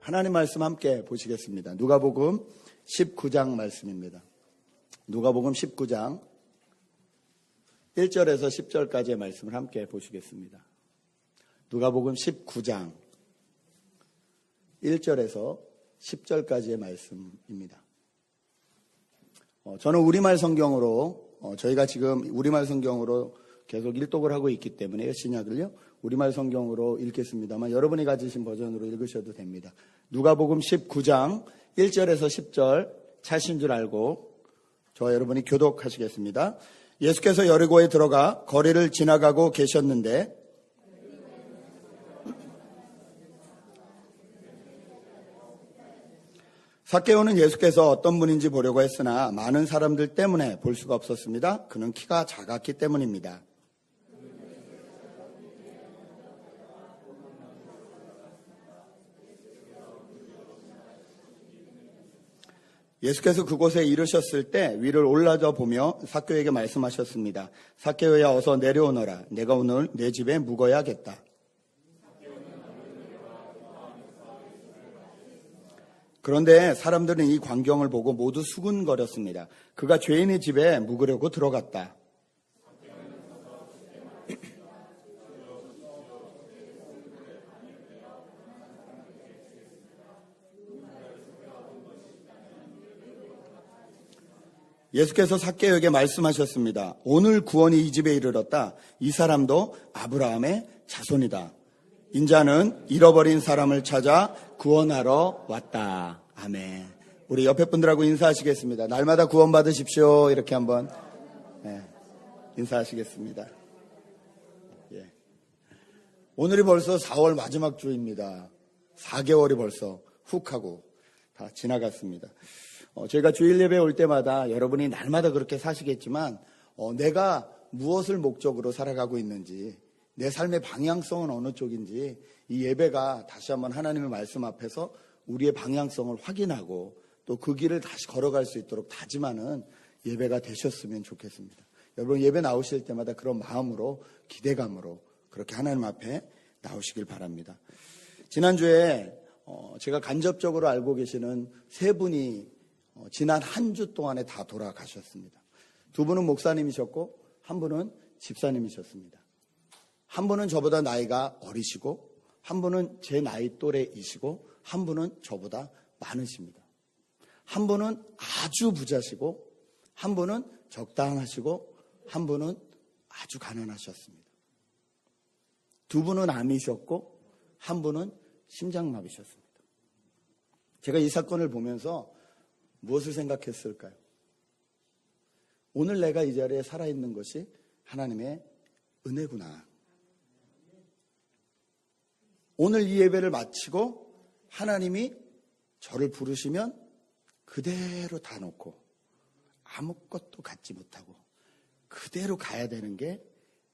하나님 말씀 함께 보시겠습니다. 누가복음 19장 말씀입니다. 누가복음 19장 1절에서 10절까지의 말씀을 함께 보시겠습니다. 누가복음 19장 1절에서 10절까지의 말씀입니다. 저는 우리말 성경으로 저희가 지금 우리말 성경으로 계속 일독을 하고 있기 때문에 신약을요 우리말 성경으로 읽겠습니다만 여러분이 가지신 버전으로 읽으셔도 됩니다. 누가복음 19장 1절에서 10절 차신 줄 알고 저와 여러분이 교독하시겠습니다. 예수께서 여리고에 들어가 거리를 지나가고 계셨는데 삭개오는 예수께서 어떤 분인지 보려고 했으나 많은 사람들 때문에 볼 수가 없었습니다. 그는 키가 작았기 때문입니다. 예수께서 그곳에 이르셨을 때 위를 올라져 보며 삭개오에게 말씀하셨습니다. 삭개오야 어서 내려오너라. 내가 오늘 내 집에 묵어야겠다. 그런데 사람들은 이 광경을 보고 모두 수군거렸습니다. 그가 죄인의 집에 묵으려고 들어갔다. 예수께서 삭개오에게 말씀하셨습니다. 오늘 구원이 이 집에 이르렀다. 이 사람도 아브라함의 자손이다. 인자는 잃어버린 사람을 찾아 구원하러 왔다. 아멘. 우리 옆에 분들하고 인사하시겠습니다. 날마다 구원 받으십시오. 이렇게 한번 인사하시겠습니다. 예. 오늘이 벌써 4월 마지막 주입니다. 4개월이 벌써 훅 하고 다 지나갔습니다. 저희가 주일 예배 올 때마다 여러분이 날마다 그렇게 사시겠지만 내가 무엇을 목적으로 살아가고 있는지 내 삶의 방향성은 어느 쪽인지 이 예배가 다시 한번 하나님의 말씀 앞에서 우리의 방향성을 확인하고 또 그 길을 다시 걸어갈 수 있도록 다짐하는 예배가 되셨으면 좋겠습니다. 여러분 예배 나오실 때마다 그런 마음으로 기대감으로 그렇게 하나님 앞에 나오시길 바랍니다. 지난주에 제가 간접적으로 알고 계시는 세 분이 지난 한 주 동안에 다 돌아가셨습니다. 두 분은 목사님이셨고 한 분은 집사님이셨습니다. 한 분은 저보다 나이가 어리시고 한 분은 제 나이 또래이시고 한 분은 저보다 많으십니다. 한 분은 아주 부자시고 한 분은 적당하시고 한 분은 아주 가난하셨습니다. 두 분은 암이셨고 한 분은 심장마비셨습니다. 제가 이 사건을 보면서 무엇을 생각했을까요? 오늘 내가 이 자리에 살아있는 것이 하나님의 은혜구나. 오늘 이 예배를 마치고 하나님이 저를 부르시면 그대로 다 놓고 아무것도 갖지 못하고 그대로 가야 되는 게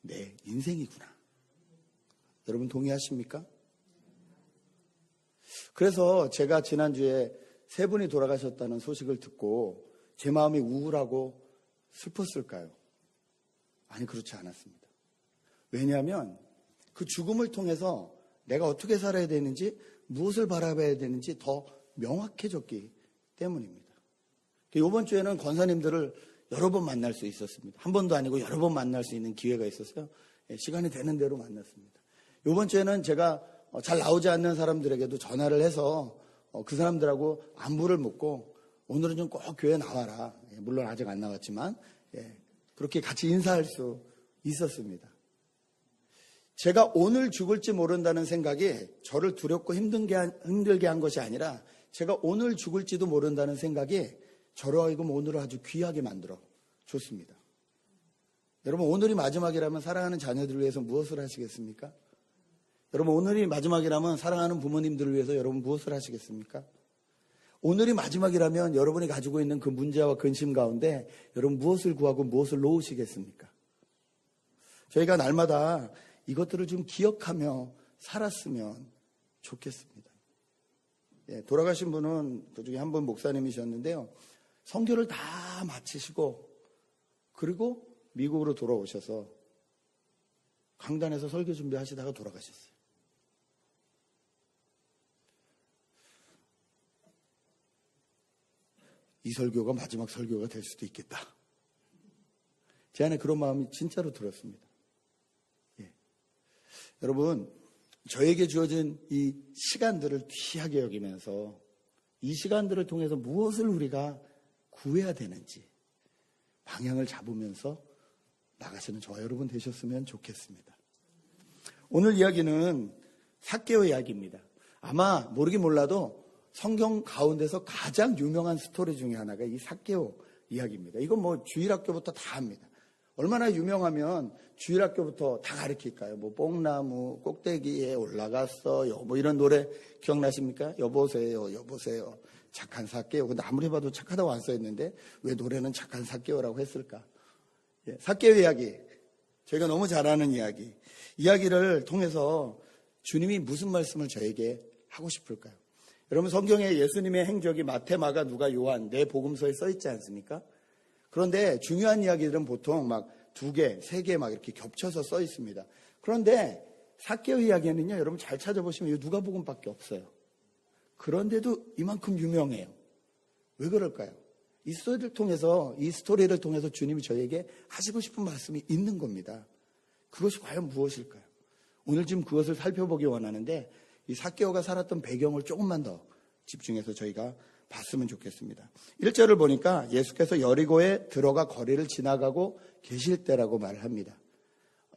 내 인생이구나. 여러분 동의하십니까? 그래서 제가 지난주에 세 분이 돌아가셨다는 소식을 듣고 제 마음이 우울하고 슬펐을까요? 아니, 그렇지 않았습니다. 왜냐하면 그 죽음을 통해서 내가 어떻게 살아야 되는지 무엇을 바라봐야 되는지 더 명확해졌기 때문입니다. 이번 주에는 권사님들을 여러 번 만날 수 있었습니다. 한 번도 아니고 여러 번 만날 수 있는 기회가 있었어요. 시간이 되는 대로 만났습니다. 이번 주에는 제가 잘 나오지 않는 사람들에게도 전화를 해서 그 사람들하고 안부를 묻고 오늘은 좀 꼭 교회 나와라. 물론 아직 안 나왔지만 그렇게 같이 인사할 수 있었습니다. 제가 오늘 죽을지 모른다는 생각이 저를 두렵고 힘들게 한 것이 아니라 제가 오늘 죽을지도 모른다는 생각이 저로 하여금 오늘을 아주 귀하게 만들어 줬습니다. 여러분 오늘이 마지막이라면 사랑하는 자녀들을 위해서 무엇을 하시겠습니까? 여러분 오늘이 마지막이라면 사랑하는 부모님들을 위해서 여러분 무엇을 하시겠습니까? 오늘이 마지막이라면 여러분이 가지고 있는 그 문제와 근심 가운데 여러분 무엇을 구하고 무엇을 놓으시겠습니까? 저희가 날마다 이것들을 좀 기억하며 살았으면 좋겠습니다. 돌아가신 분은 그중에 한 분 목사님이셨는데요. 선교를 다 마치시고 그리고 미국으로 돌아오셔서 강단에서 설교 준비하시다가 돌아가셨어요. 이 설교가 마지막 설교가 될 수도 있겠다. 제 안에 그런 마음이 진짜로 들었습니다. 예. 여러분, 저에게 주어진 이 시간들을 귀하게 여기면서 이 시간들을 통해서 무엇을 우리가 구해야 되는지 방향을 잡으면서 나가시는 저와 여러분 되셨으면 좋겠습니다. 오늘 이야기는 삭개오 이야기입니다. 아마 모르긴 몰라도 성경 가운데서 가장 유명한 스토리 중에 하나가 이 삭개오 이야기입니다. 이건 뭐 주일학교부터 다 합니다. 얼마나 유명하면 주일학교부터 다 가르칠까요? 뭐 뽕나무 꼭대기에 올라갔어요. 뭐 이런 노래 기억나십니까? 여보세요, 여보세요. 착한 삭개오. 근데 아무리 봐도 착하다고 안 써있는데 왜 노래는 착한 삭개오라고 했을까? 예, 삭개오 이야기. 저희가 너무 잘 아는 이야기. 이야기를 통해서 주님이 무슨 말씀을 저에게 하고 싶을까요? 여러분, 성경에 예수님의 행적이 마태, 마가, 누가, 요한 네 복음서에 써 있지 않습니까? 그런데 중요한 이야기들은 보통 막 2개, 3개 막 이렇게 겹쳐서 써 있습니다. 그런데 삭개오 이야기는요, 여러분 잘 찾아보시면 누가복음밖에 없어요. 그런데도 이만큼 유명해요. 왜 그럴까요? 이 스토리를 통해서 주님이 저에게 하시고 싶은 말씀이 있는 겁니다. 그것이 과연 무엇일까요? 오늘 지금 그것을 살펴보기 원하는데 이 삭개오가 살았던 배경을 조금만 더 집중해서 저희가 봤으면 좋겠습니다. 1절을 보니까 예수께서 여리고에 들어가 거리를 지나가고 계실 때라고 말을 합니다.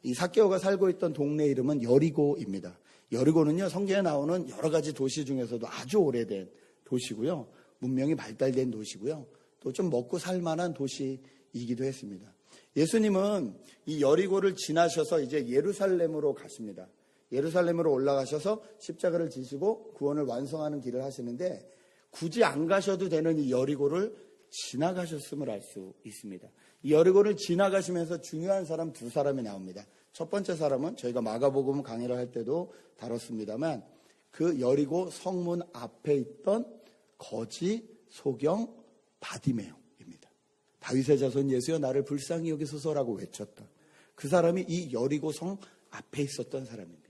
이 삭개오가 살고 있던 동네 이름은 여리고입니다. 여리고는요, 성경에 나오는 여러 가지 도시 중에서도 아주 오래된 도시고요. 문명이 발달된 도시고요. 또 좀 먹고 살만한 도시이기도 했습니다. 예수님은 이 여리고를 지나셔서 이제 예루살렘으로 가십니다. 예루살렘으로 올라가셔서 십자가를 지시고 구원을 완성하는 길을 하시는데 굳이 안 가셔도 되는 이 여리고를 지나가셨음을 알 수 있습니다. 이 여리고를 지나가시면서 중요한 사람 2사람이 나옵니다. 첫 번째 사람은 저희가 마가복음 강의를 할 때도 다뤘습니다만 그 여리고 성문 앞에 있던 거지 소경 바디메오입니다. 다윗의 자손 예수여 나를 불쌍히 여기소서라고 외쳤던 그 사람이 이 여리고 성 앞에 있었던 사람입니다.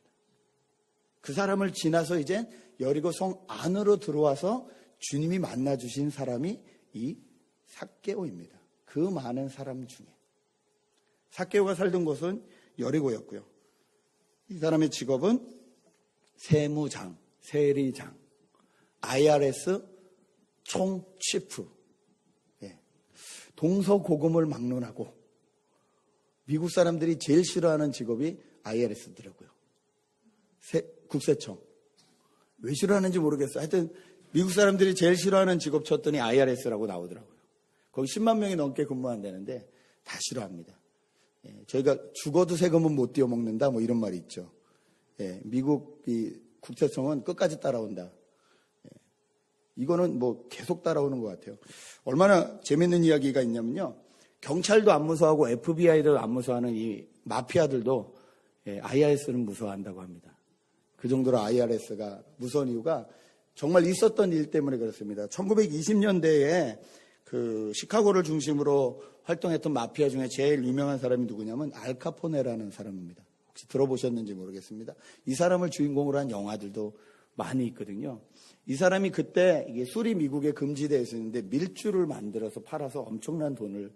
그 사람을 지나서 이제 여리고 성 안으로 들어와서 주님이 만나주신 사람이 이 삭개오입니다. 그 많은 사람 중에 삭개오가 살던 곳은 여리고였고요. 이 사람의 직업은 세무장, 세리장, IRS 총치프, 동서고금을 막론하고 미국 사람들이 제일 싫어하는 직업이 IRS더라고요. 국세청. 왜 싫어하는지 모르겠어요. 하여튼 미국 사람들이 제일 싫어하는 직업 쳤더니 IRS라고 나오더라고요. 거기 10만 명이 넘게 근무한다는데 다 싫어합니다. 저희가 죽어도 세금은 못 띄어먹는다 뭐 이런 말이 있죠. 미국 이 국세청은 끝까지 따라온다. 이거는 뭐 계속 따라오는 것 같아요. 얼마나 재밌는 이야기가 있냐면요. 경찰도 안 무서워하고 FBI도 안 무서워하는 이 마피아들도 IRS는 무서워한다고 합니다. 그 정도로 IRS가 무서운 이유가 정말 있었던 일 때문에 그렇습니다. 1920년대에 그 시카고를 중심으로 활동했던 마피아 중에 제일 유명한 사람이 누구냐면 알카포네라는 사람입니다. 혹시 들어보셨는지 모르겠습니다. 이 사람을 주인공으로 한 영화들도 많이 있거든요. 이 사람이 그때 이게 술이 미국에 금지되어 있었는데 밀주를 만들어서 팔아서 엄청난 돈을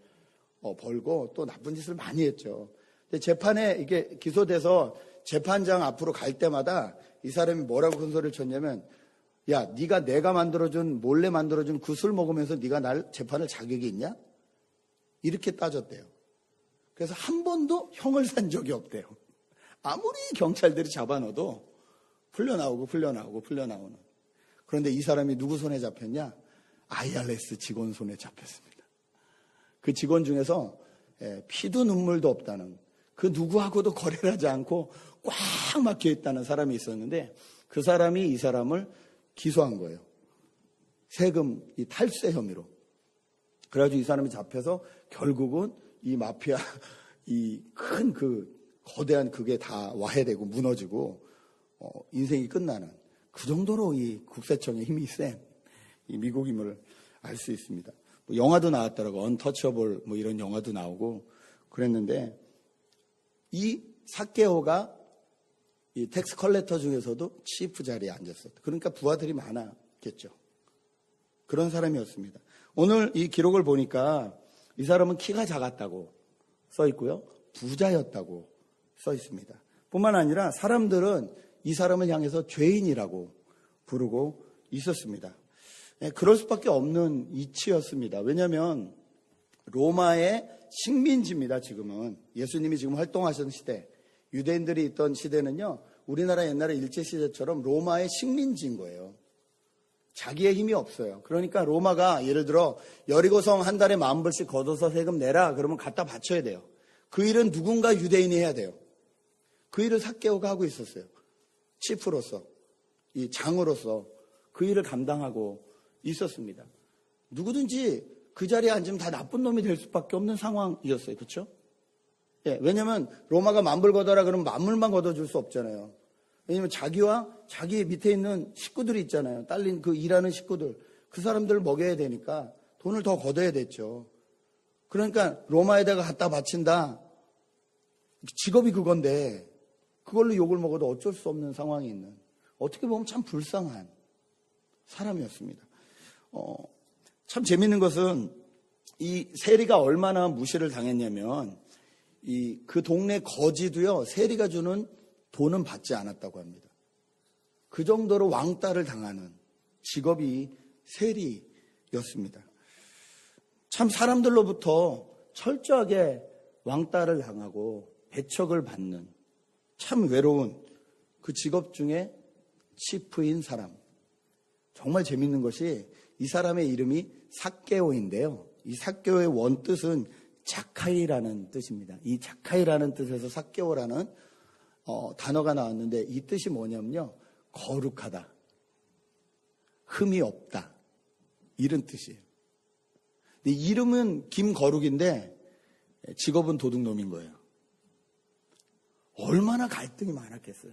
벌고 또 나쁜 짓을 많이 했죠. 근데 재판에 이게 기소돼서 재판장 앞으로 갈 때마다 이 사람이 뭐라고 큰 소리를 쳤냐면 야, 네가 내가 몰래 만들어준 그 술 먹으면서 네가 날 재판할 자격이 있냐? 이렇게 따졌대요. 그래서 한 번도 형을 산 적이 없대요. 아무리 경찰들이 잡아넣어도 풀려나오는. 그런데 이 사람이 누구 손에 잡혔냐? IRS 직원 손에 잡혔습니다. 그 직원 중에서 피도 눈물도 없다는 그 누구하고도 거래를 하지 않고 꽉 막혀 있다는 사람이 있었는데 그 사람이 이 사람을 기소한 거예요. 세금 이 탈세 혐의로. 그래가지고 이 사람이 잡혀서 결국은 이 마피아 이 큰 거대한 그게 다 와해되고 무너지고 인생이 끝나는 그 정도로 이 국세청의 힘이 센 이 미국임을 알 수 있습니다. 뭐 영화도 나왔더라고. 언터처블 뭐 이런 영화도 나오고 그랬는데 이 삭개오가 이 텍스 컬렉터 중에서도 치프 자리에 앉았었다. 그러니까 부하들이 많았겠죠. 그런 사람이었습니다. 오늘 이 기록을 보니까 이 사람은 키가 작았다고 써 있고요. 부자였다고 써 있습니다. 뿐만 아니라 사람들은 이 사람을 향해서 죄인이라고 부르고 있었습니다. 그럴 수밖에 없는 이치였습니다. 왜냐하면 로마의 식민지입니다. 지금은 예수님이 지금 활동하시는 시대, 유대인들이 있던 시대는요, 우리나라 옛날에 일제시대처럼 로마의 식민지인 거예요. 자기의 힘이 없어요. 그러니까 로마가 예를 들어 여리고성 한 달에 10,000불씩 걷어서 세금 내라 그러면 갖다 바쳐야 돼요. 그 일은 누군가 유대인이 해야 돼요. 그 일을 삭개오가 하고 있었어요. 치프로서, 이 장으로서 그 일을 감당하고 있었습니다. 누구든지 그 자리에 앉으면 다 나쁜 놈이 될 수밖에 없는 상황이었어요. 그렇죠? 예, 왜냐하면 로마가 10,000불 걷어라 그러면 10,000불만 걷어줄 수 없잖아요. 왜냐하면 자기와 자기 밑에 있는 식구들이 있잖아요. 딸린 그 일하는 식구들. 그 사람들을 먹여야 되니까 돈을 더 걷어야 됐죠. 그러니까 로마에다가 갖다 바친다. 직업이 그건데 그걸로 욕을 먹어도 어쩔 수 없는 상황이 있는, 어떻게 보면 참 불쌍한 사람이었습니다. 참 재밌는 것은 이 세리가 얼마나 무시를 당했냐면 그 동네 거지도요, 세리가 주는 돈은 받지 않았다고 합니다. 그 정도로 왕따를 당하는 직업이 세리였습니다. 참 사람들로부터 철저하게 왕따를 당하고 배척을 받는 참 외로운 그 직업 중에 치프인 사람. 정말 재밌는 것이 이 사람의 이름이 삭개오인데요. 이 삭개오의 원뜻은 자카이라는 뜻입니다. 이 자카이라는 뜻에서 삭개오라는 단어가 나왔는데 이 뜻이 뭐냐면요, 거룩하다, 흠이 없다, 이런 뜻이에요. 근데 이름은 김거룩인데 직업은 도둑놈인 거예요. 얼마나 갈등이 많았겠어요.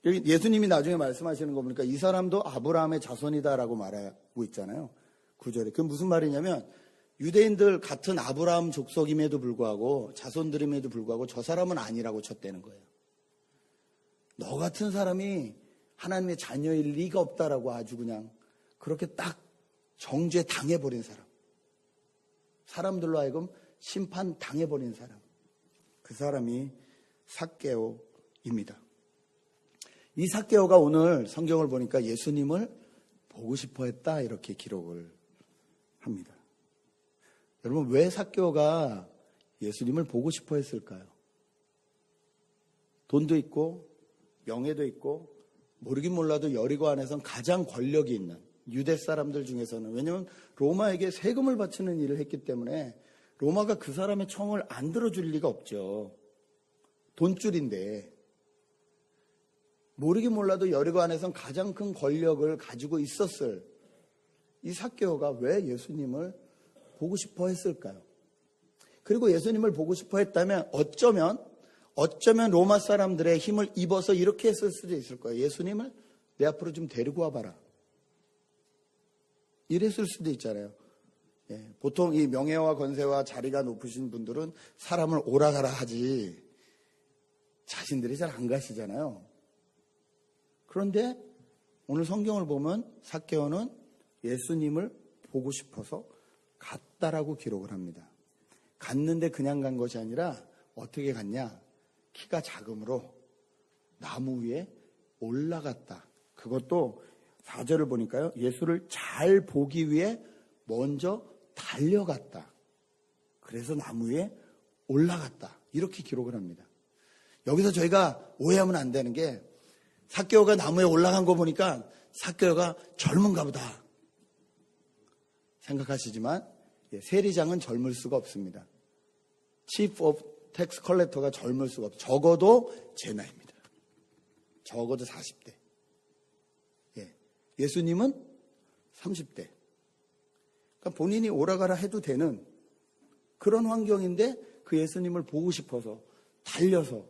여기 예수님이 나중에 말씀하시는 거 보니까 이 사람도 아브라함의 자손이다라고 말하고 있잖아요. 9절에. 그게 무슨 말이냐면 유대인들 같은 아브라함 족속임에도 불구하고, 자손들임에도 불구하고 저 사람은 아니라고 쳤대는 거예요. 너 같은 사람이 하나님의 자녀일 리가 없다라고 아주 그냥 그렇게 딱 정죄 당해버린 사람, 사람들로 하여금 심판 당해버린 사람, 그 사람이 삭개오입니다. 이 삭개오가 오늘 성경을 보니까 예수님을 보고 싶어 했다, 이렇게 기록을 합니다. 여러분, 왜 삭개오가 예수님을 보고 싶어 했을까요? 돈도 있고 명예도 있고 모르긴 몰라도 여리고 안에서는 가장 권력이 있는 유대 사람들 중에서는, 왜냐하면 로마에게 세금을 바치는 일을 했기 때문에 로마가 그 사람의 청을 안 들어줄 리가 없죠. 돈줄인데. 모르긴 몰라도 여리고 안에서는 가장 큰 권력을 가지고 있었을 이 삭개오가 왜 예수님을 보고 싶어 했을까요? 그리고 예수님을 보고 싶어 했다면 어쩌면 로마 사람들의 힘을 입어서 이렇게 했을 수도 있을 거예요. 예수님을 내 앞으로 좀 데리고 와봐라, 이랬을 수도 있잖아요. 예, 보통 이 명예와 권세와 자리가 높으신 분들은 사람을 오라가라 하지 자신들이 잘 안 가시잖아요. 그런데 오늘 성경을 보면 삭개오는 예수님을 보고 싶어서 갔다라고 기록을 합니다. 갔는데 그냥 간 것이 아니라 어떻게 갔냐? 키가 작음으로 나무 위에 올라갔다. 그것도 4절을 보니까요, 예수를 잘 보기 위해 먼저 달려갔다. 그래서 나무 위에 올라갔다, 이렇게 기록을 합니다. 여기서 저희가 오해하면 안 되는 게, 삭개오가 나무에 올라간 거 보니까 삭개오가 젊은가 보다 생각하시지만 세리장은 젊을 수가 없습니다. Chief of Tax Collector가 젊을 수가 없어요. 적어도 제 나이입니다. 적어도 40대. 예수님은 30대. 그러니까 본인이 오라가라 해도 되는 그런 환경인데 그 예수님을 보고 싶어서 달려서,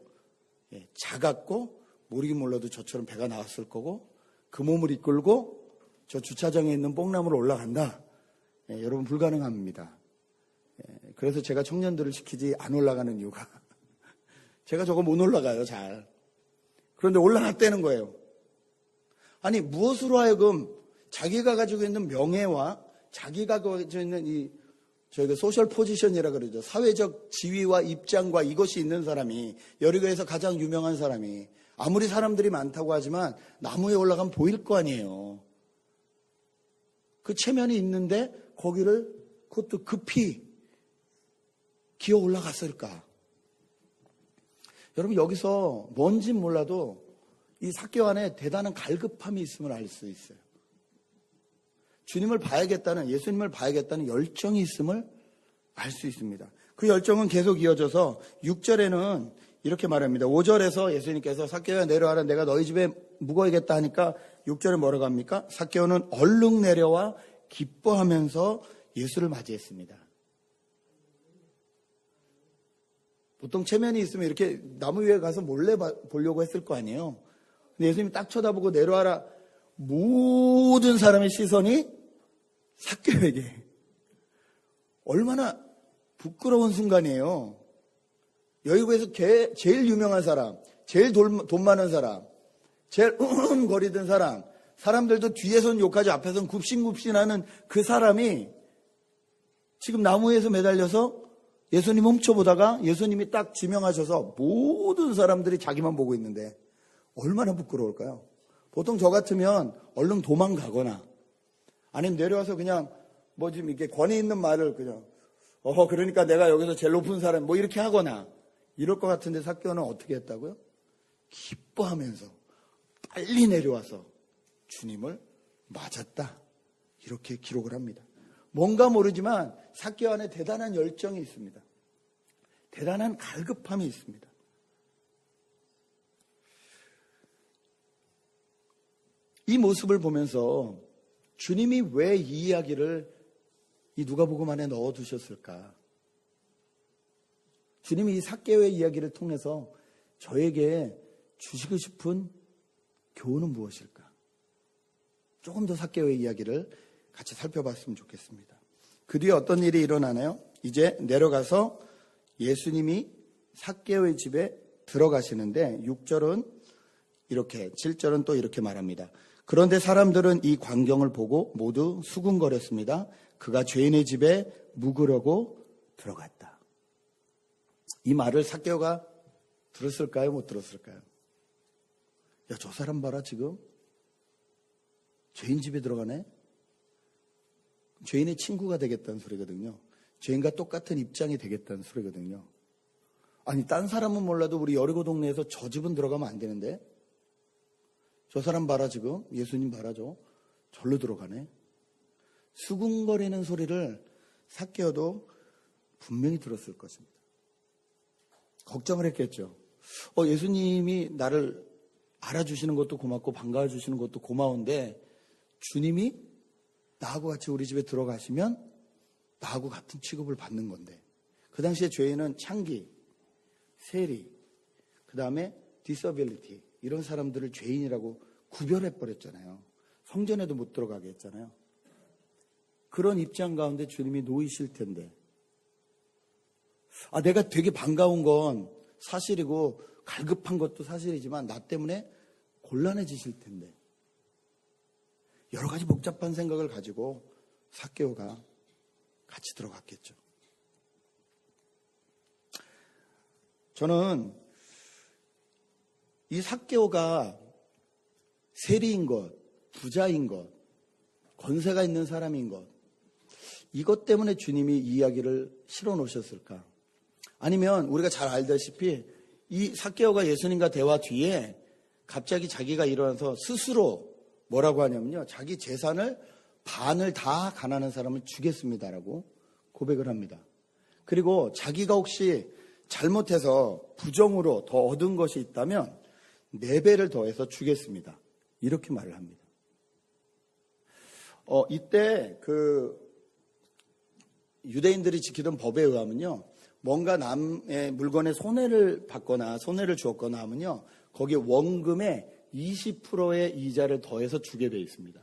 작았고 모르긴 몰라도 저처럼 배가 나왔을 거고 그 몸을 이끌고 저 주차장에 있는 뽕나무로 올라간다. 여러분, 불가능합니다. 그래서 제가 청년들을 시키지 안 올라가는 이유가 제가 저거 못 올라가요, 잘. 그런데 올라갔다는 거예요. 아니, 무엇으로 하여금 자기가 가지고 있는 명예와 자기가 가지고 있는 저희가 소셜 포지션이라 그러죠. 사회적 지위와 입장과 이것이 있는 사람이, 여리고에서 가장 유명한 사람이, 아무리 사람들이 많다고 하지만 나무에 올라가면 보일 거 아니에요. 그 체면이 있는데 거기를 그것도 급히 기어 올라갔을까? 여러분, 여기서 뭔진 몰라도 이 삭개오 안에 대단한 갈급함이 있음을 알 수 있어요. 주님을 봐야겠다는, 예수님을 봐야겠다는 열정이 있음을 알 수 있습니다. 그 열정은 계속 이어져서 6절에는 이렇게 말합니다. 5절에서 예수님께서 삭개오야 내려와라, 내가 너희 집에 묵어야겠다 하니까 6절에 뭐라고 합니까? 삭개오는 얼른 내려와 기뻐하면서 예수를 맞이했습니다. 보통 체면이 있으면 이렇게 나무 위에 가서 몰래 보려고 했을 거 아니에요. 근데 예수님이 딱 쳐다보고 내려와라. 모든 사람의 시선이 삭개오에게. 얼마나 부끄러운 순간이에요. 여의고에서 제일 유명한 사람, 제일 돈 많은 사람, 제일 거리던 사람, 사람들도 뒤에서는 욕하지 앞에서는 굽신굽신하는 그 사람이 지금 나무 위에서 매달려서 예수님 훔쳐보다가 예수님이 딱 지명하셔서 모든 사람들이 자기만 보고 있는데 얼마나 부끄러울까요? 보통 저 같으면 얼른 도망가거나 아니면 내려와서 그냥 뭐 좀 이렇게 권위 있는 말을 그냥 그러니까 내가 여기서 제일 높은 사람 뭐 이렇게 하거나 이럴 것 같은데 삭개오는 어떻게 했다고요? 기뻐하면서 빨리 내려와서 주님을 맞았다. 이렇게 기록을 합니다. 뭔가 모르지만 삭개오 안에 대단한 열정이 있습니다. 대단한 갈급함이 있습니다. 이 모습을 보면서 주님이 왜 이 이야기를 이 누가복음 안에 넣어두셨을까? 주님이 이 삭개오의 이야기를 통해서 저에게 주시고 싶은 교훈은 무엇일까? 조금 더 삭개오의 이야기를 같이 살펴봤으면 좋겠습니다. 그 뒤에 어떤 일이 일어나나요? 이제 내려가서 예수님이 삭개오의 집에 들어가시는데 6절은 이렇게, 7절은 또 이렇게 말합니다. 그런데 사람들은 이 광경을 보고 모두 수군거렸습니다. 그가 죄인의 집에 묵으려고 들어갔다. 이 말을 삭개오가 들었을까요? 못 들었을까요? 야, 저 사람 봐라, 지금. 죄인 집에 들어가네? 죄인의 친구가 되겠다는 소리거든요. 죄인과 똑같은 입장이 되겠다는 소리거든요. 아니, 딴 사람은 몰라도 우리 여리고 동네에서 저 집은 들어가면 안 되는데? 저 사람 봐라, 지금. 예수님 봐라, 절로 들어가네. 수군거리는 소리를 삭개오도 분명히 들었을 것입니다. 걱정을 했겠죠. 예수님이 나를 알아주시는 것도 고맙고 반가워 주시는 것도 고마운데 주님이 나하고 같이 우리 집에 들어가시면 나하고 같은 취급을 받는 건데, 그 당시에 죄인은 창기, 세리, 그 다음에 디서빌리티 이런 사람들을 죄인이라고 구별해버렸잖아요. 성전에도 못 들어가게 했잖아요. 그런 입장 가운데 주님이 놓이실 텐데, 내가 되게 반가운 건 사실이고 갈급한 것도 사실이지만 나 때문에 곤란해지실 텐데, 여러 가지 복잡한 생각을 가지고 삭개오가 같이 들어갔겠죠. 저는 이 삭개오가 세리인 것, 부자인 것, 권세가 있는 사람인 것, 이것 때문에 주님이 이 이야기를 실어 놓으셨을까? 아니면 우리가 잘 알다시피 이 삭개오가 예수님과 대화 뒤에 갑자기 자기가 일어나서 스스로 뭐라고 하냐면요, 자기 재산을 반을 다 가난한 사람을 주겠습니다라고 고백을 합니다. 그리고 자기가 혹시 잘못해서 부정으로 더 얻은 것이 있다면 4배를 더해서 주겠습니다. 이렇게 말을 합니다. 이때 유대인들이 지키던 법에 의하면요, 뭔가 남의 물건에 손해를 받거나 손해를 주었거나 하면요, 거기에 원금의 20%의 이자를 더해서 주게 되어 있습니다.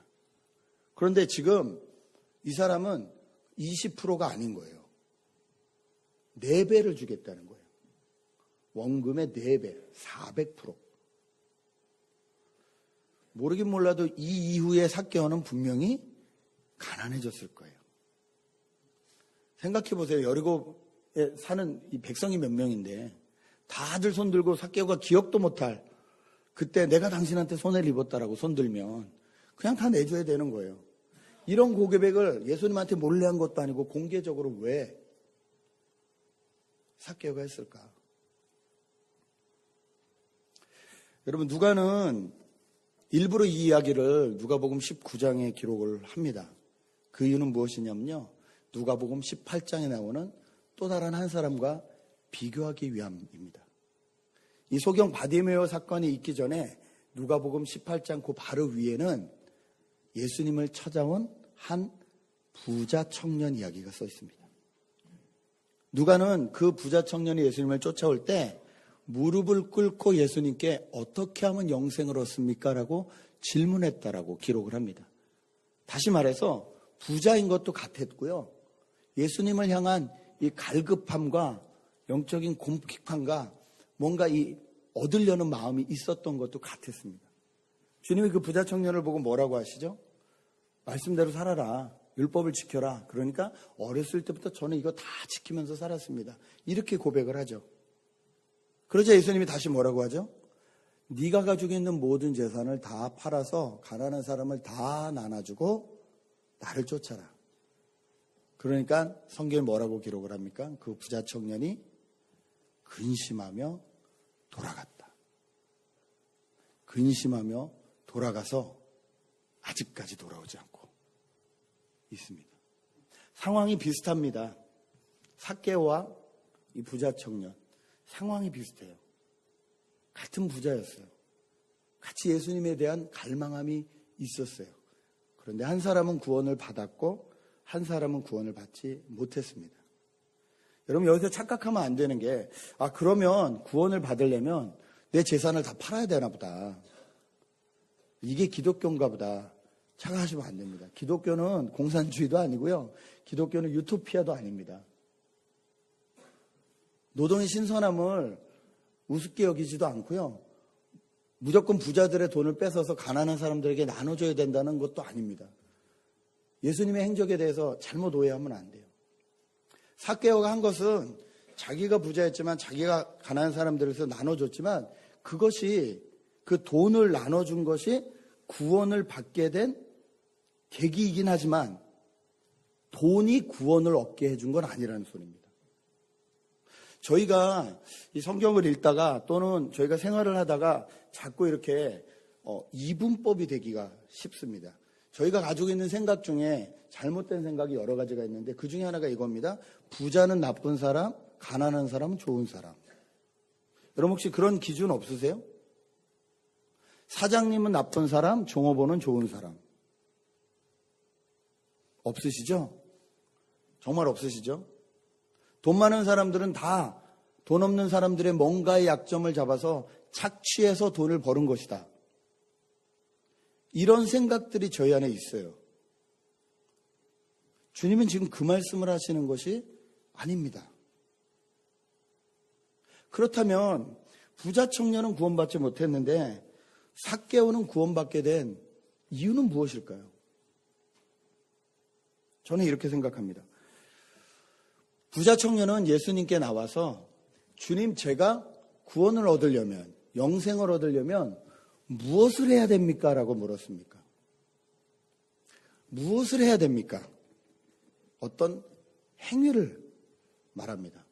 그런데 지금 이 사람은 20%가 아닌 거예요. 4배를 주겠다는 거예요. 원금의 4배, 400%. 모르긴 몰라도 이 이후에 삭개오는 분명히 가난해졌을 거예요. 생각해 보세요. 여리고에 사는 이 백성이 몇 명인데 다들 손들고 삭개오가 기억도 못할 그때 내가 당신한테 손해를 입었다라고 손들면 그냥 다 내줘야 되는 거예요. 이런 고백을 예수님한테 몰래 한 것도 아니고 공개적으로 왜 삭개오가 했을까? 여러분, 누가는 일부러 이 이야기를 누가복음 19장에 기록을 합니다. 그 이유는 무엇이냐면요, 누가복음 18장에 나오는 또 다른 한 사람과 비교하기 위함입니다. 이 소경 바디메오 사건이 있기 전에 누가복음 18장 그 바로 위에는 예수님을 찾아온 한 부자 청년 이야기가 써 있습니다. 누가는 그 부자 청년이 예수님을 쫓아올 때 무릎을 꿇고 예수님께 어떻게 하면 영생을 얻습니까? 라고 질문했다라고 기록을 합니다. 다시 말해서 부자인 것도 같았고요, 예수님을 향한 이 갈급함과 영적인 곰핍함과 뭔가 이 얻으려는 마음이 있었던 것도 같았습니다. 주님이 그 부자 청년을 보고 뭐라고 하시죠? 말씀대로 살아라, 율법을 지켜라. 그러니까 어렸을 때부터 저는 이거 다 지키면서 살았습니다. 이렇게 고백을 하죠. 그러자 예수님이 다시 뭐라고 하죠? 네가 가지고 있는 모든 재산을 다 팔아서 가난한 사람을 다 나눠주고 나를 쫓아라. 그러니까 성경에 뭐라고 기록을 합니까? 그 부자 청년이 근심하며 돌아갔다. 근심하며 돌아가서 아직까지 돌아오지 않고 있습니다. 상황이 비슷합니다. 삭개오와 이 부자 청년 상황이 비슷해요. 같은 부자였어요. 같이 예수님에 대한 갈망함이 있었어요. 그런데 한 사람은 구원을 받았고 한 사람은 구원을 받지 못했습니다. 여러분, 여기서 착각하면 안 되는 게, 그러면 구원을 받으려면 내 재산을 다 팔아야 되나 보다, 이게 기독교인가 보다 착각하시면 안 됩니다. 기독교는 공산주의도 아니고요, 기독교는 유토피아도 아닙니다. 노동의 신선함을 우습게 여기지도 않고요, 무조건 부자들의 돈을 뺏어서 가난한 사람들에게 나눠줘야 된다는 것도 아닙니다. 예수님의 행적에 대해서 잘못 오해하면 안 돼요. 삭개오가 한 것은 자기가 부자였지만 자기가 가난한 사람들에서 나눠줬지만 그것이, 그 돈을 나눠준 것이 구원을 받게 된 계기이긴 하지만 돈이 구원을 얻게 해준 건 아니라는 소리입니다. 저희가 이 성경을 읽다가 또는 저희가 생활을 하다가 자꾸 이렇게 이분법이 되기가 쉽습니다. 저희가 가지고 있는 생각 중에 잘못된 생각이 여러 가지가 있는데 그 중에 하나가 이겁니다. 부자는 나쁜 사람, 가난한 사람은 좋은 사람. 여러분 혹시 그런 기준 없으세요? 사장님은 나쁜 사람, 종업원은 좋은 사람. 없으시죠? 정말 없으시죠? 돈 많은 사람들은 다 돈 없는 사람들의 뭔가의 약점을 잡아서 착취해서 돈을 버는 것이다. 이런 생각들이 저희 안에 있어요. 주님은 지금 그 말씀을 하시는 것이 아닙니다. 그렇다면 부자 청년은 구원받지 못했는데 삭개오는 구원받게 된 이유는 무엇일까요? 저는 이렇게 생각합니다. 부자 청년은 예수님께 나와서 주님, 제가 구원을 얻으려면, 영생을 얻으려면 무엇을 해야 됩니까? 라고 물었습니까? 무엇을 해야 됩니까? 어떤 행위를 말합니다.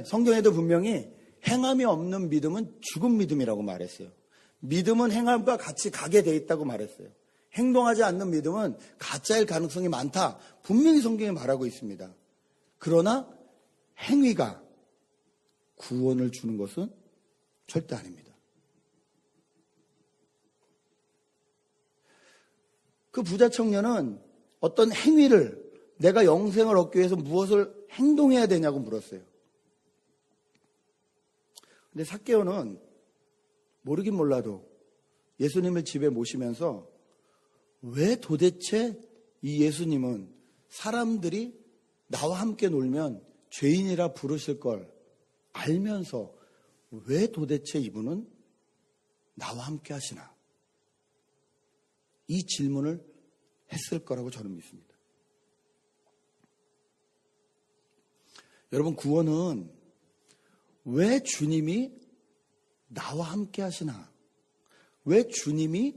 성경에도 분명히 행함이 없는 믿음은 죽은 믿음이라고 말했어요. 믿음은 행함과 같이 가게 돼 있다고 말했어요. 행동하지 않는 믿음은 가짜일 가능성이 많다. 분명히 성경에 말하고 있습니다. 그러나 행위가 구원을 주는 것은 절대 아닙니다. 그 부자 청년은 어떤 행위를, 내가 영생을 얻기 위해서 무엇을 행동해야 되냐고 물었어요. 근데 삭개오는 모르긴 몰라도 예수님을 집에 모시면서 왜 도대체 이 예수님은 사람들이 나와 함께 놀면 죄인이라 부르실 걸 알면서 왜 도대체 이분은 나와 함께 하시나? 이 질문을 했을 거라고 저는 믿습니다. 여러분, 구원은 왜 주님이 나와 함께 하시나? 왜 주님이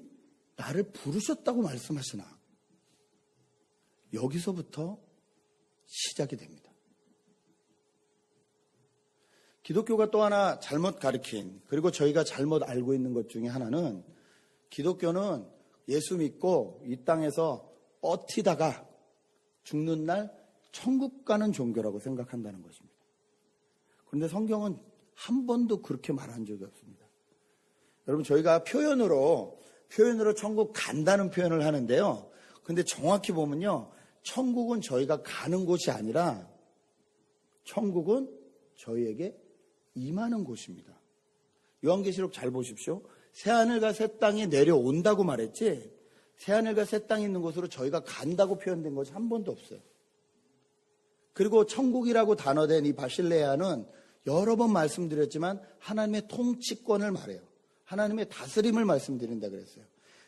나를 부르셨다고 말씀하시나? 여기서부터 시작이 됩니다. 기독교가 또 하나 잘못 가르친, 그리고 저희가 잘못 알고 있는 것 중에 하나는, 기독교는 예수 믿고 이 땅에서 버티다가 죽는 날 천국 가는 종교라고 생각한다는 것입니다. 그런데 성경은 한 번도 그렇게 말한 적이 없습니다. 여러분, 저희가 표현으로 천국 간다는 표현을 하는데요. 근데 정확히 보면요, 천국은 저희가 가는 곳이 아니라 천국은 저희에게 임하는 곳입니다. 요한계시록 잘 보십시오. 새하늘과 새 땅이 내려온다고 말했지, 새하늘과 새 땅이 있는 곳으로 저희가 간다고 표현된 것이 한 번도 없어요. 그리고 천국이라고 단어된 이 바실레아는 여러 번 말씀드렸지만 하나님의 통치권을 말해요. 하나님의 다스림을 말씀드린다 그랬어요.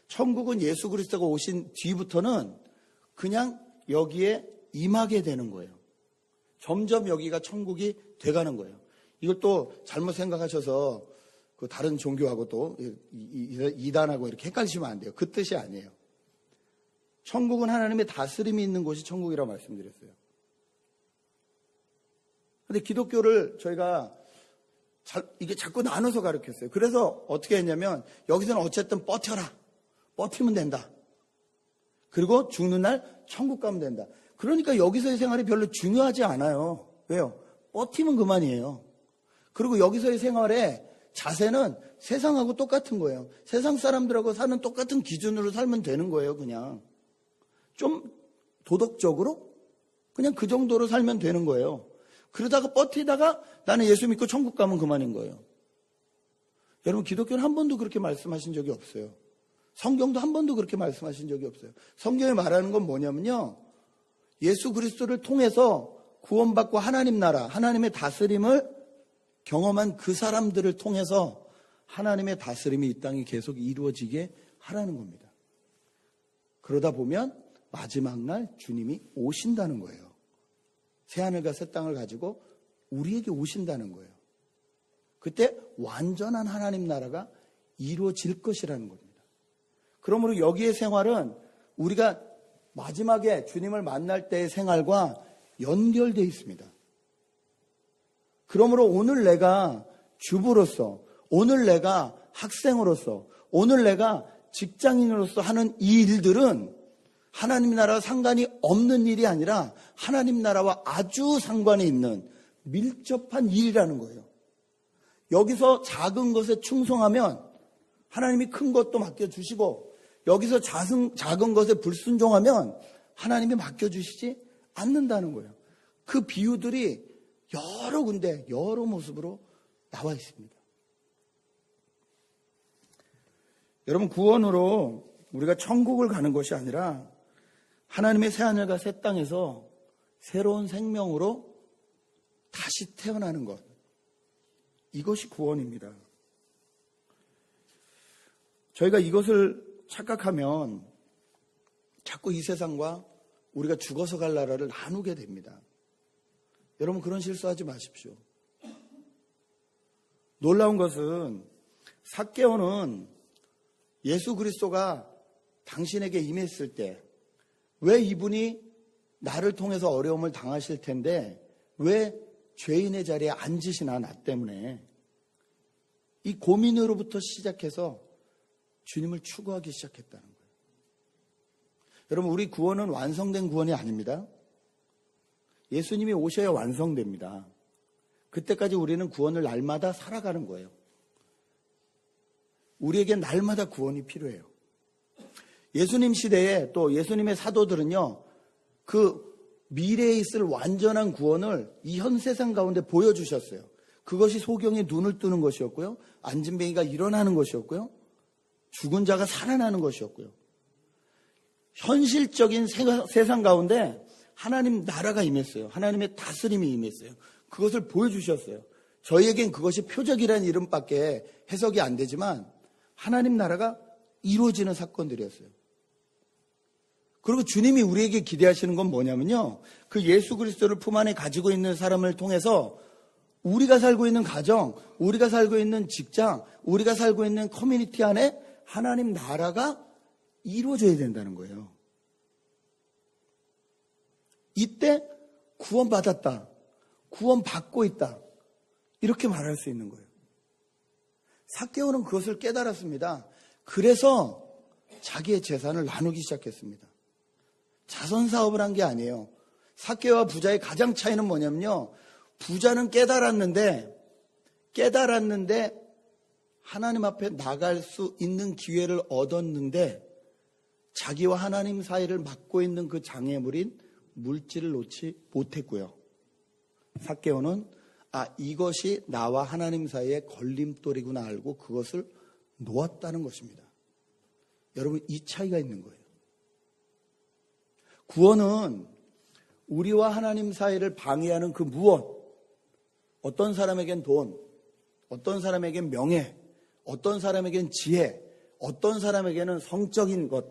천국은 예수 그리스도가 오신 뒤부터는 그냥 여기에 임하게 되는 거예요. 점점 여기가 천국이 돼가는 거예요. 이걸 또 잘못 생각하셔서 그 다른 종교하고 또 이단하고 이렇게 헷갈리시면 안 돼요. 그 뜻이 아니에요. 천국은 하나님의 다스림이 있는 곳이 천국이라고 말씀드렸어요. 근데 기독교를 저희가 이게 자꾸 나눠서 가르쳤어요. 그래서 어떻게 했냐면, 여기서는 어쨌든 버텨라. 버티면 된다. 그리고 죽는 날 천국 가면 된다. 그러니까 여기서의 생활이 별로 중요하지 않아요. 왜요? 버티면 그만이에요. 그리고 여기서의 생활의 자세는 세상하고 똑같은 거예요. 세상 사람들하고 사는 똑같은 기준으로 살면 되는 거예요. 그냥 좀 도덕적으로 그냥 그 정도로 살면 되는 거예요. 그러다가 버티다가 나는 예수 믿고 천국 가면 그만인 거예요. 여러분, 기독교는 한 번도 그렇게 말씀하신 적이 없어요. 성경도 한 번도 그렇게 말씀하신 적이 없어요. 성경이 말하는 건 뭐냐면요, 예수 그리스도를 통해서 구원받고 하나님 나라, 하나님의 다스림을 경험한 그 사람들을 통해서 하나님의 다스림이 이 땅에 계속 이루어지게 하라는 겁니다. 그러다 보면 마지막 날 주님이 오신다는 거예요. 새하늘과 새 땅을 가지고 우리에게 오신다는 거예요. 그때 완전한 하나님 나라가 이루어질 것이라는 겁니다. 그러므로 여기의 생활은 우리가 마지막에 주님을 만날 때의 생활과 연결되어 있습니다. 그러므로 오늘 내가 주부로서, 오늘 내가 학생으로서, 오늘 내가 직장인으로서 하는 이 일들은 하나님 나라와 상관이 없는 일이 아니라 하나님 나라와 아주 상관이 있는 밀접한 일이라는 거예요. 여기서 작은 것에 충성하면 하나님이 큰 것도 맡겨주시고, 여기서 작은 것에 불순종하면 하나님이 맡겨주시지 않는다는 거예요. 그 비유들이 여러 군데 여러 모습으로 나와 있습니다. 여러분, 구원으로 우리가 천국을 가는 것이 아니라 하나님의 새하늘과 새 땅에서 새로운 생명으로 다시 태어나는 것, 이것이 구원입니다. 저희가 이것을 착각하면 자꾸 이 세상과 우리가 죽어서 갈 나라를 나누게 됩니다. 여러분, 그런 실수하지 마십시오. 놀라운 것은 삭개오는 예수 그리스도가 당신에게 임했을 때, 왜 이분이 나를 통해서 어려움을 당하실 텐데 왜 죄인의 자리에 앉으시나, 나 때문에, 이 고민으로부터 시작해서 주님을 추구하기 시작했다는 거예요. 여러분, 우리 구원은 완성된 구원이 아닙니다. 예수님이 오셔야 완성됩니다. 그때까지 우리는 구원을 날마다 살아가는 거예요. 우리에게 날마다 구원이 필요해요. 예수님 시대에 또 예수님의 사도들은요, 그 미래에 있을 완전한 구원을 이 현 세상 가운데 보여주셨어요. 그것이 소경이 눈을 뜨는 것이었고요, 안진뱅이가 일어나는 것이었고요, 죽은 자가 살아나는 것이었고요. 현실적인 세상 가운데 하나님 나라가 임했어요. 하나님의 다스림이 임했어요. 그것을 보여주셨어요. 저희에겐 그것이 표적이라는 이름밖에 해석이 안 되지만 하나님 나라가 이루어지는 사건들이었어요. 그리고 주님이 우리에게 기대하시는 건 뭐냐면요. 그 예수 그리스도를 품 안에 가지고 있는 사람을 통해서 우리가 살고 있는 가정, 우리가 살고 있는 직장, 우리가 살고 있는 커뮤니티 안에 하나님 나라가 이루어져야 된다는 거예요. 이때 구원받았다, 구원받고 있다, 이렇게 말할 수 있는 거예요. 삭개오는 그것을 깨달았습니다. 그래서 자기의 재산을 나누기 시작했습니다. 자선사업을 한 게 아니에요. 삭개오와 부자의 가장 차이는 뭐냐면요. 부자는 깨달았는데 하나님 앞에 나갈 수 있는 기회를 얻었는데 자기와 하나님 사이를 막고 있는 그 장애물인 물질을 놓지 못했고요. 삭개오는 이것이 나와 하나님 사이의 걸림돌이구나 알고 그것을 놓았다는 것입니다. 여러분, 이 차이가 있는 거예요. 구원은 우리와 하나님 사이를 방해하는 그 무엇, 어떤 사람에겐 돈, 어떤 사람에겐 명예, 어떤 사람에겐 지혜, 어떤 사람에게는 성적인 것,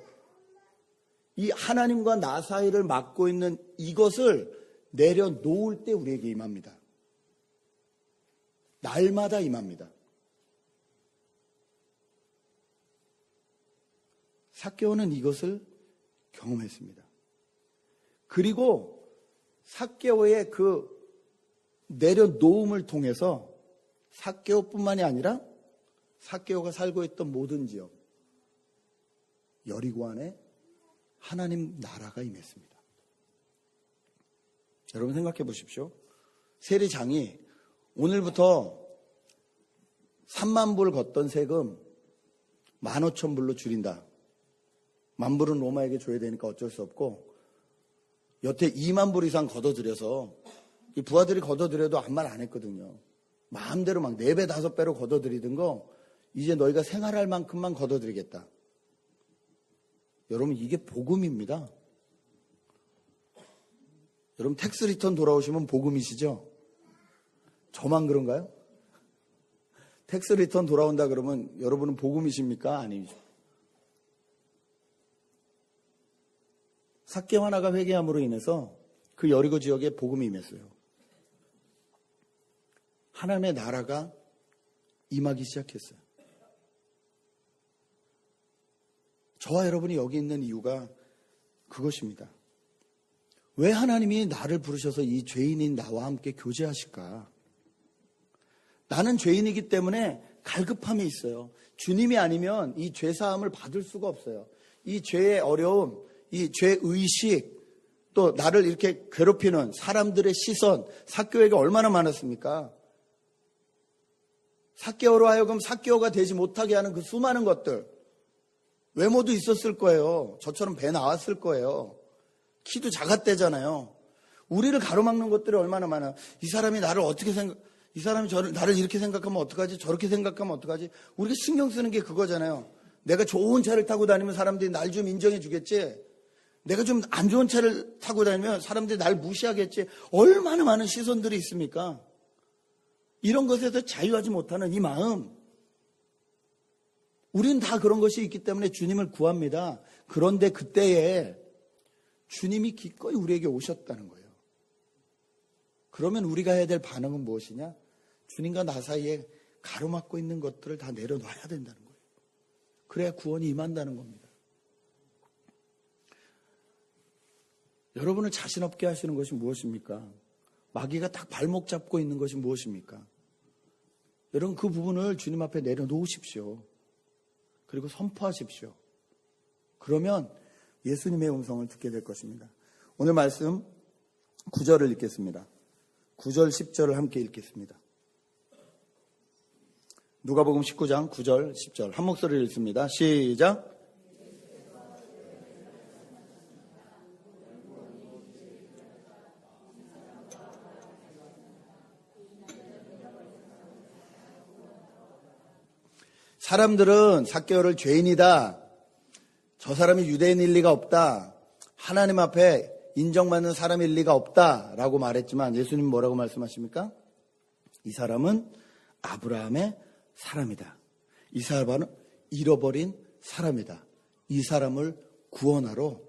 이 하나님과 나 사이를 막고 있는 이것을 내려놓을 때 우리에게 임합니다. 날마다 임합니다. 삭개오는 이것을 경험했습니다. 그리고 삭개오의 그 내려놓음을 통해서 삭개오뿐만이 아니라 삭개오가 살고 있던 모든 지역 여리고 안에 하나님 나라가 임했습니다. 여러분 생각해 보십시오. 세리장이 오늘부터 3만 불 걷던 세금 15,000불로 줄인다. 10,000불은 로마에게 줘야 되니까 어쩔 수 없고 여태 2만 불 이상 걷어들여서 이 부하들이 걷어들여도 아무 말 안 했거든요. 마음대로 막 4배, 5배로 걷어들이던 거 이제 너희가 생활할 만큼만 걷어들이겠다. 여러분 이게 복음입니다. 여러분 텍스 리턴 돌아오시면 복음이시죠? 저만 그런가요? 텍스 리턴 돌아온다 그러면 여러분은 복음이십니까? 아니죠. 삭개오 하나가 회개함으로 인해서 그 여리고 지역에 복음이 임했어요. 하나님의 나라가 임하기 시작했어요. 저와 여러분이 여기 있는 이유가 그것입니다. 왜 하나님이 나를 부르셔서 이 죄인인 나와 함께 교제하실까? 나는 죄인이기 때문에 갈급함이 있어요. 주님이 아니면 이 죄사함을 받을 수가 없어요. 이 죄의 어려움, 이 죄의식, 또 나를 이렇게 괴롭히는 사람들의 시선, 삭개오에게 얼마나 많았습니까? 삭개오로 하여금 삭개오가 되지 못하게 하는 그 수많은 것들, 외모도 있었을 거예요. 저처럼 배 나왔을 거예요. 키도 작았대잖아요. 우리를 가로막는 것들이 얼마나 많아. 이 사람이 나를 어떻게 이 사람이 나를 이렇게 생각하면 어떡하지? 저렇게 생각하면 어떡하지? 우리가 신경 쓰는 게 그거잖아요. 내가 좋은 차를 타고 다니면 사람들이 날 좀 인정해 주겠지? 내가 좀 안 좋은 차를 타고 다니면 사람들이 날 무시하겠지? 얼마나 많은 시선들이 있습니까? 이런 것에서 자유하지 못하는 이 마음. 우리는 다 그런 것이 있기 때문에 주님을 구합니다. 그런데 그때에 주님이 기꺼이 우리에게 오셨다는 거예요. 그러면 우리가 해야 될 반응은 무엇이냐? 주님과 나 사이에 가로막고 있는 것들을 다 내려놔야 된다는 거예요. 그래야 구원이 임한다는 겁니다. 여러분을 자신 없게 하시는 것이 무엇입니까? 마귀가 딱 발목 잡고 있는 것이 무엇입니까? 여러분 그 부분을 주님 앞에 내려놓으십시오. 그리고 선포하십시오. 그러면 예수님의 음성을 듣게 될 것입니다. 오늘 말씀 9절을 읽겠습니다. 9절 10절을 함께 읽겠습니다. 누가복음 19장 9절 10절 한 목소리를 읽습니다. 시작. 사람들은 삭개오를 죄인이다. 저 사람이 유대인일 리가 없다. 하나님 앞에 인정받는 사람일 리가 없다라고 말했지만 예수님 뭐라고 말씀하십니까? 이 사람은 아브라함의 사람이다. 이 사람은 잃어버린 사람이다. 이 사람을 구원하러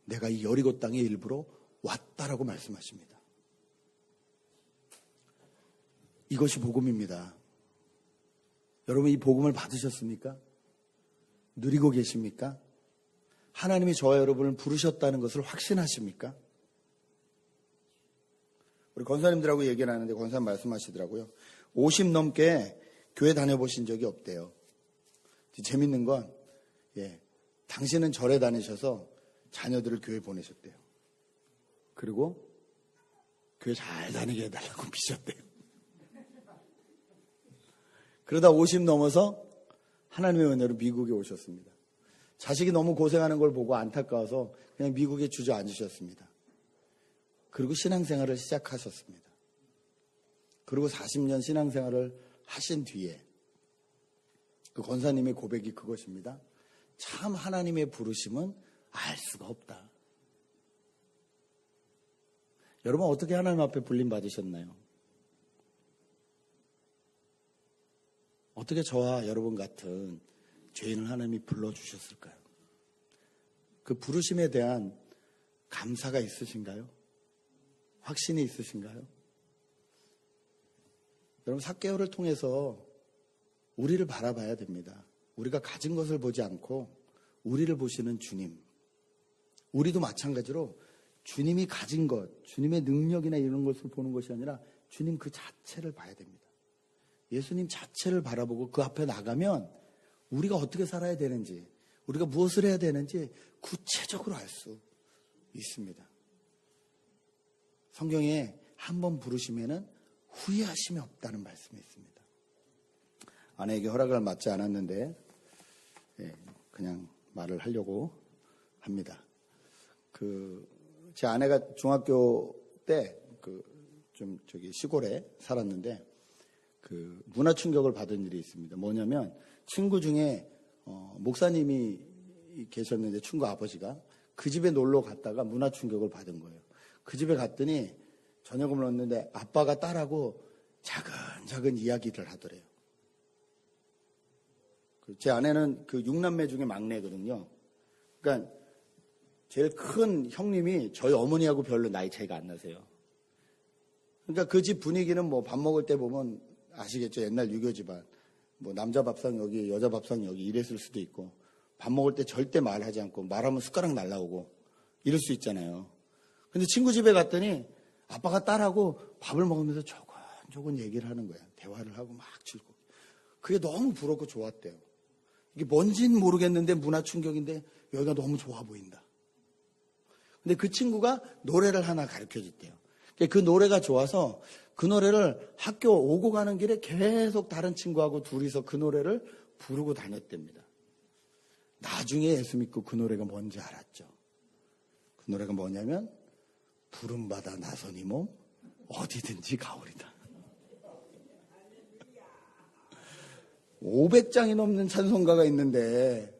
내가 이 여리고 땅에 일부러 왔다라고 말씀하십니다. 이것이 복음입니다. 여러분, 이 복음을 받으셨습니까? 누리고 계십니까? 하나님이 저와 여러분을 부르셨다는 것을 확신하십니까? 우리 권사님들하고 얘기를 하는데 권사님 말씀하시더라고요. 50 넘게 교회 다녀보신 적이 없대요. 재밌는 건 당신은 절에 다니셔서 자녀들을 교회 보내셨대요. 그리고 교회 잘 다니게 해달라고 비셨대요. 그러다 50 넘어서 하나님의 은혜로 미국에 오셨습니다. 자식이 너무 고생하는 걸 보고 안타까워서 그냥 미국에 주저앉으셨습니다. 그리고 신앙생활을 시작하셨습니다. 그리고 40년 신앙생활을 하신 뒤에 그 권사님의 고백이 그것입니다. 참 하나님의 부르심은 알 수가 없다. 여러분, 어떻게 하나님 앞에 불림 받으셨나요? 어떻게 저와 여러분 같은 죄인을 하나님이 불러주셨을까요? 그 부르심에 대한 감사가 있으신가요? 확신이 있으신가요? 여러분, 삭개오를 통해서 우리를 바라봐야 됩니다. 우리가 가진 것을 보지 않고 우리를 보시는 주님. 우리도 마찬가지로 주님이 가진 것, 주님의 능력이나 이런 것을 보는 것이 아니라 주님 그 자체를 봐야 됩니다. 예수님 자체를 바라보고 그 앞에 나가면 우리가 어떻게 살아야 되는지, 우리가 무엇을 해야 되는지 구체적으로 알 수 있습니다. 성경에 한 번 부르시면은 후회하심이 없다는 말씀이 있습니다. 아내에게 허락을 받지 않았는데 그냥 말을 하려고 합니다. 제 아내가 중학교 때 시골에 살았는데 문화 충격을 받은 일이 있습니다. 뭐냐면 친구 중에 목사님이 계셨는데 친구 아버지가 그 집에 놀러 갔다가 문화 충격을 받은 거예요. 그 집에 갔더니 저녁을 먹는데 아빠가 딸하고 작은 이야기를 하더래요. 제 아내는 그 6남매 중에 막내거든요. 그러니까 제일 큰 형님이 저희 어머니하고 별로 나이 차이가 안 나세요. 그러니까 그 집 분위기는 뭐 밥 먹을 때 보면 아시겠죠? 옛날 유교 집안. 뭐 남자 밥상 여기, 여자 밥상 여기 이랬을 수도 있고, 밥 먹을 때 절대 말하지 않고 말하면 숟가락 날라오고 이럴 수 있잖아요. 근데 친구 집에 갔더니 아빠가 딸하고 밥을 먹으면서 조곤조곤 얘기를 하는 거야. 대화를 하고 막 즐거워. 그게 너무 부럽고 좋았대요. 이게 뭔지는 모르겠는데 문화 충격인데 여기가 너무 좋아 보인다. 근데 그 친구가 노래를 하나 가르쳐 줬대요. 그 노래가 좋아서 그 노래를 학교 오고 가는 길에 계속 다른 친구하고 둘이서 그 노래를 부르고 다녔답니다. 나중에 예수 믿고 그 노래가 뭔지 알았죠. 그 노래가 뭐냐면 부름받아 나서니 몸 어디든지 가오리다. 500장이 넘는 찬송가가 있는데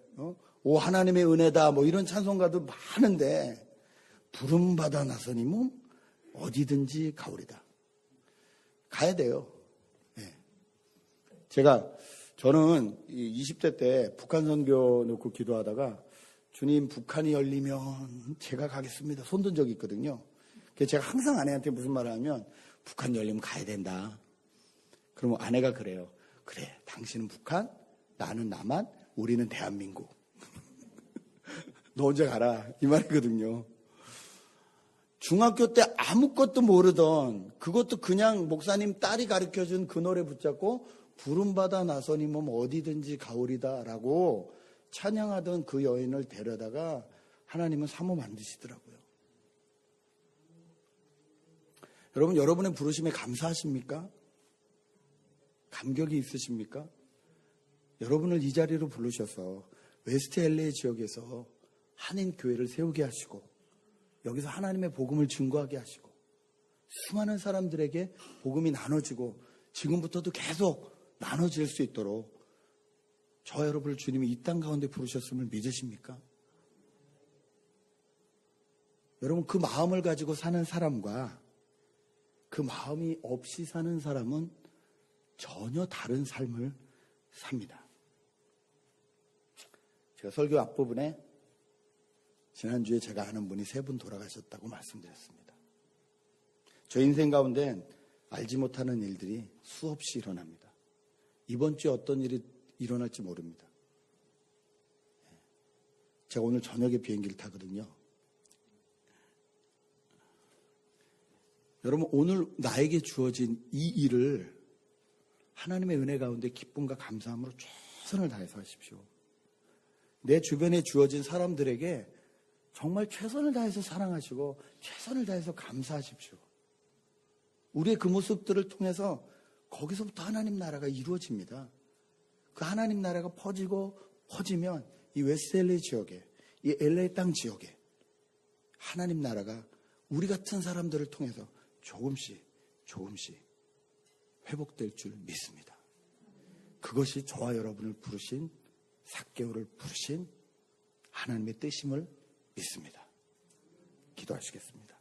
오 하나님의 은혜다 뭐 이런 찬송가도 많은데 부름받아 나서니 몸 어디든지 가오리다. 가야 돼요. 네. 저는 20대 때 북한 선교 놓고 기도하다가 주님 북한이 열리면 제가 가겠습니다. 손든 적이 있거든요. 그래서 제가 항상 아내한테 무슨 말을 하면 북한 열리면 가야 된다. 그러면 아내가 그래요. 그래, 당신은 북한, 나는 남한, 우리는 대한민국. 너 언제 가라 이 말이거든요. 중학교 때 아무것도 모르던 그것도 그냥 목사님 딸이 가르쳐준 그 노래 붙잡고 부름받아 나서니 몸 어디든지 가오리다 라고 찬양하던 그 여인을 데려다가 하나님은 사모 만드시더라고요. 여러분, 여러분의 부르심에 감사하십니까? 감격이 있으십니까? 여러분을 이 자리로 부르셔서 웨스트 LA 지역에서 한인 교회를 세우게 하시고 여기서 하나님의 복음을 증거하게 하시고 수많은 사람들에게 복음이 나눠지고 지금부터도 계속 나눠질 수 있도록 저 여러분을 주님이 이 땅 가운데 부르셨음을 믿으십니까? 여러분, 그 마음을 가지고 사는 사람과 그 마음이 없이 사는 사람은 전혀 다른 삶을 삽니다. 제가 설교 앞부분에 지난주에 제가 아는 분이 3분 돌아가셨다고 말씀드렸습니다. 저 인생 가운데 알지 못하는 일들이 수없이 일어납니다. 이번 주에 어떤 일이 일어날지 모릅니다. 제가 오늘 저녁에 비행기를 타거든요. 여러분, 오늘 나에게 주어진 이 일을 하나님의 은혜 가운데 기쁨과 감사함으로 최선을 다해서 하십시오. 내 주변에 주어진 사람들에게 정말 최선을 다해서 사랑하시고 최선을 다해서 감사하십시오. 우리의 그 모습들을 통해서 거기서부터 하나님 나라가 이루어집니다. 그 하나님 나라가 퍼지면 이 웨스트LA 지역에, 이 LA 땅 지역에 하나님 나라가 우리 같은 사람들을 통해서 조금씩 회복될 줄 믿습니다. 그것이 저와 여러분을 부르신, 삭개오를 부르신 하나님의 뜻임을 믿습니다. 기도하시겠습니다.